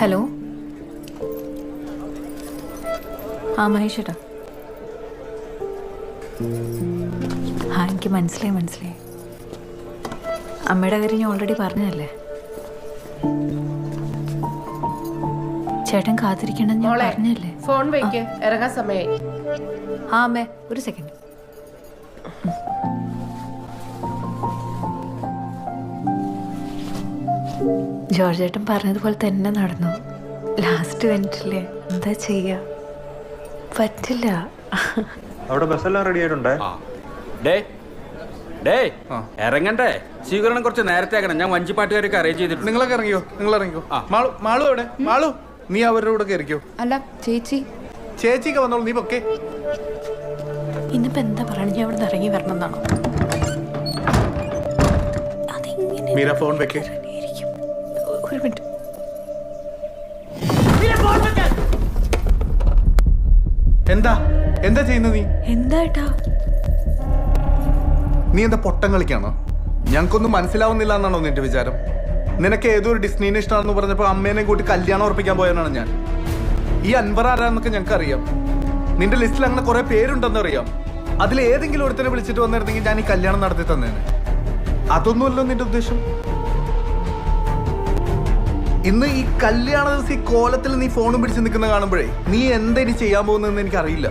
Hello. ആ മഹേഷ് ചേട്ടാ. ആ എനിക്ക് മനസ്സിലായി. അമ്മയുടെ കാര്യം ഞാൻ ഓൾറെഡി പറഞ്ഞതല്ലേ. ചേട്ടൻ കാത്തിരിക്കണം ഞാൻ പറഞ്ഞല്ലേ. ഫോൺ വെക്ക്, ഇറങ്ങാൻ സമയായി. ആ അമ്മേ ഒരു സെക്കൻഡ്. ജോർജ് ചേട്ടൻ പറഞ്ഞതുപോലെ തന്നെ നടന്നു. ലാസ്റ്റ് മിനിറ്റില്ലേ, എന്താ ചെയ്യാ, പറ്റില്ല. അവിടെ ബസ്സെല്ലാം റെഡി ആയിട്ടുണ്ടേ. ഇറങ്ങണ്ടേ? സ്വീകരണം കുറച്ച് നേരത്തെ ആക്കണം. ഞാൻ വഞ്ചിപ്പാട്ടുകാരൊക്കെ അറേഞ്ച് ചെയ്തിട്ടുണ്ട്. നിങ്ങൾ ഇറങ്ങിയോ. മാളു എവിടെ? മാളു, നീ അവരുടെ കൂടെ കയറിക്കോ. അല്ല ചേച്ചിക്ക് വന്നോളൂ, നീ പൊക്കെ. ഇന്നിപ്പോ എന്താ പറയണ, ഞാൻ ഇവിടെ ഇറങ്ങി വരണം എന്നാണോ? മീര ഫോൺ വെക്കേ. ഒരു മിനിറ്റ്. എന്താ ചെയ്യുന്നത് നീ? എന്താ ഏട്ടാ? നീ എന്താ പൊട്ടം കളിക്കാണോ? ഞങ്ങൾക്കൊന്നും മനസ്സിലാവുന്നില്ല എന്നാണോ നിന്റെ വിചാരം? നിനക്ക് ഏതോ ഒരു ഡിസ്നീനെ ഇഷ്ടമാണെന്ന് പറഞ്ഞപ്പോ അമ്മേനെ കൂട്ടി കല്യാണം ഉറപ്പിക്കാൻ പോയതാണ് ഞാൻ. ഈ അൻവർ ആരാന്നൊക്കെ ഞങ്ങൾക്ക് അറിയാം. നിന്റെ ലിസ്റ്റിൽ അങ്ങനെ കുറെ പേരുണ്ടെന്ന് അറിയാം. അതിൽ ഏതെങ്കിലും ഒരുത്തനെ വിളിച്ചിട്ട് വന്നിരുന്നെങ്കിൽ ഞാൻ ഈ കല്യാണം നടത്തി തന്നേനെ. അതൊന്നുമല്ലോ നിന്റെ ഉദ്ദേശം. ഇന്ന് ഈ കല്യാണ ദിവസം ഈ കോലത്തിൽ നീ ഫോണും പിടിച്ച് നിൽക്കുന്ന കാണുമ്പോഴേ നീ എന്താ ഇനി ചെയ്യാൻ പോകുന്നതെന്ന് എനിക്കറിയില്ല.